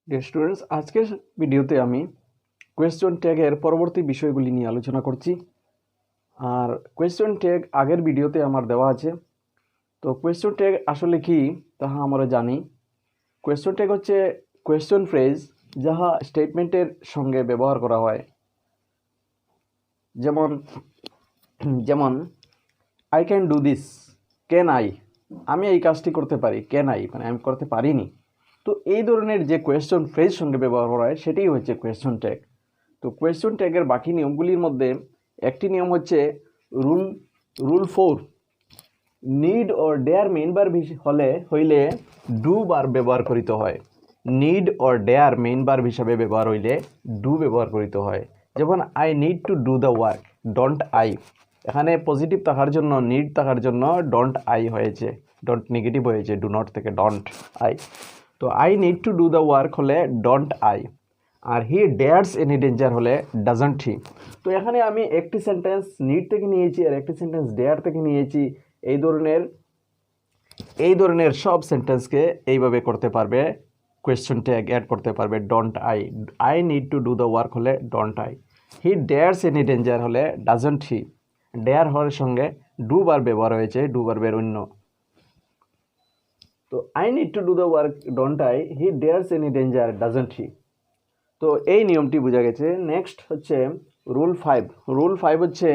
Dear students, আজকের ভিডিওতে আমি কোয়েশ্চন ট্যাগের পরবর্তী বিষয়গুলি নিয়ে আলোচনা করছি। আর কোয়েশ্চন ট্যাগ আগের ভিডিওতে আমার দেওয়া আছে। তো কোয়েশ্চন ট্যাগ আসলে কি তাহা আমরা জানি। কোয়েশ্চন ট্যাগ হচ্ছে কোয়েশ্চন ফ্রেজ, যাহা স্টেটমেন্টের সঙ্গে ব্যবহার করা হয়। যেমন যেমন I can do this, can I, আমি এই কাজটি করতে পারি, ক্যান আই মানে আমি করতে পারিনি। তো এই ধরনের যে কোয়েশ্চন ফ্রেজ সঙ্গে ব্যবহার করা হয় সেটাই হচ্ছে কোয়েশ্চন ট্যাগ। তো কোয়েশ্চন ট্যাগের বাকি নিয়মগুলির মধ্যে একটি নিয়ম হচ্ছে রুল 4, নিড ও ডেয়ার মেইন বার হইলে ডু বার ব্যবহার করিতে হয়। নিড ও ডেয়ার মেইন বার হিসাবে ব্যবহার হইলে ডু ব্যবহার করিতে হয়। যেমন I need to do the work, don't I. এখানে পজিটিভ থাকার জন্য নিড থাকার জন্য ডোন্ট আই হয়েছে, ডোন্ট নেগেটিভ হয়েছে ডু নট থেকে ডোন্ট আই। তো I need to do the work হলে ডোন্ট আই, আর হি ডেয়ার্স এনি ডেঞ্জার হলে ডাজন্ট হি। তো এখানে আমি একটি সেন্টেন্স নিড থেকে নিয়েছি আর একটি সেন্টেন্স ডেয়ার থেকে নিয়েছি। এই ধরনের সব সেন্টেন্সকে এইভাবে করতে পারবে, কোয়েশ্চন ট্যাগ অ্যাড করতে পারবে। Don't I, I need to do the work হলে don't I. He dares any danger হলে ডাজন্ট হি। ডেয়ার হওয়ার সঙ্গে ডু বার ব্যবহার হয়েছে, ডু বারবের অন্য। তো I need to do the work don't I, he dares any danger doesn't he. তো এই নিয়মটি বোঝা গেছে। নেক্সট হচ্ছে রুল 5। রুল 5 হচ্ছে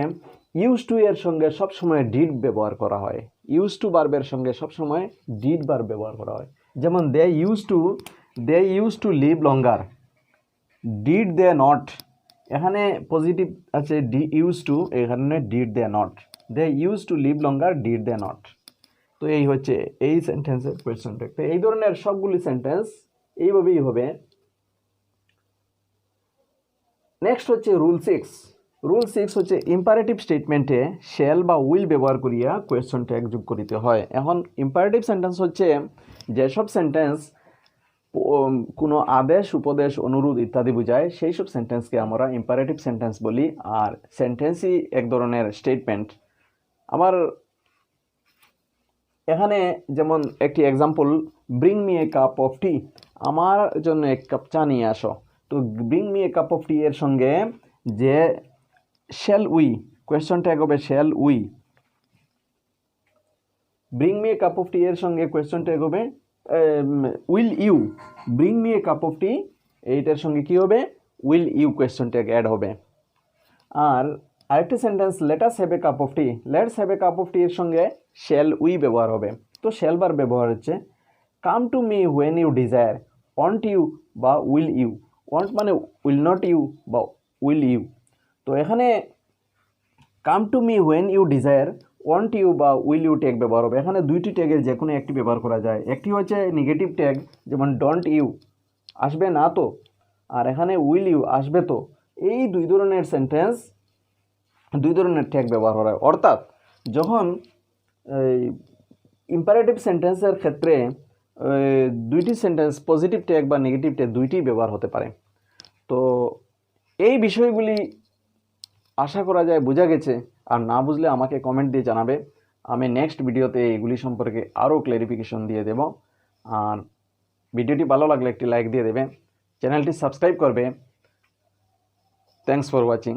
ইউজ টু এর সঙ্গে সবসময় ডিড ব্যবহার করা হয়। ইউজ টু বার্বের সঙ্গে সবসময় ডিড বার ব্যবহার করা হয়। যেমন they use to live longer, did they not. এখানে পজিটিভ আছে ডি ইউজ টু, এখানে did they not. They use to live longer, did they not. তো এই হচ্ছে এই সেন্টেন্সের কোয়েশ্চন ট্যাগ। তো এই ধরনের সবগুলি সেন্টেন্স এইভাবেই হবে। নেক্সট হচ্ছে রুল 6। রুল 6 হচ্ছে ইম্পারেটিভ স্টেটমেন্টে শ্যাল বা উইল ব্যবহার করিয়া কোয়েশ্চন ট্যাগ যোগ করিতে হয়। এখন ইম্পারেটিভ সেন্টেন্স হচ্ছে যেসব সেন্টেন্স কোনো আদেশ, উপদেশ, অনুরোধ ইত্যাদি বোঝায়, সেই সব সেন্টেন্সকে আমরা ইম্পারেটিভ সেন্টেন্স বলি। আর সেন্টেন্সই এক ধরনের স্টেটমেন্ট। আবার এখানে যেমন একটি example, bring me a cup of tea, আমার জন্য এক কাপ চা নিয়ে আসো। তো bring me a cup of tea এর সঙ্গে যে শ্যাল উই, কোয়েশ্চন ট্যাগ হবে shall we. Bring me a cup of tea এর সঙ্গে কোয়েশ্চন ট্যাগ হবে will you. Bring me a cup of tea, এইটার সঙ্গে কি হবে, will you question tag add হবে। আর আরেকটি sentence, let's have a cup of tea, let's have a cup of tea এর সঙ্গে শ্যাল উই ব্যবহার হবে। তো শ্যাল বার ব্যবহার হচ্ছে come to me when you desire, won't you বা উইল ইউ। ওয়ান্ট মানে উইল নট ইউ বা উইল ইউ। তো এখানে come to me when you desire, won't you বা উইল ইউ ট্যাগ ব্যবহার হবে। এখানে দুইটি ট্যাগের যে কোনো একটি ব্যবহার করা যায়। একটি হচ্ছে নেগেটিভ ট্যাগ, যেমন ডোন্ট ইউ, আসবে না তো, আর এখানে উইল ইউ, আসবে তো। এই দুই ধরনের সেন্টেন্স, দুই ধরনের ট্যাগ ব্যবহার করা হয়। অর্থাৎ যখন ইম্পারেটিভ সেন্টেন্সের ক্ষেত্রে দুইটি সেন্টেন্স পজিটিভ ট্যাগ বা নেগেটিভ ট্যাগ দুইটি ব্যবহার হতে পারে। তো এই বিষয়গুলি আশা করা যায় বোঝা গেছে। আর না বুঝলে আমাকে কমেন্ট দিয়ে জানাবে, আমি নেক্সট ভিডিওতে এগুলি সম্পর্কে আরও ক্লারিফিকেশন দিয়ে দেব। আর ভিডিওটি ভালো লাগলে একটি লাইক দিয়ে দেবে, চ্যানেলটি সাবস্ক্রাইব করবে। Thanks for watching.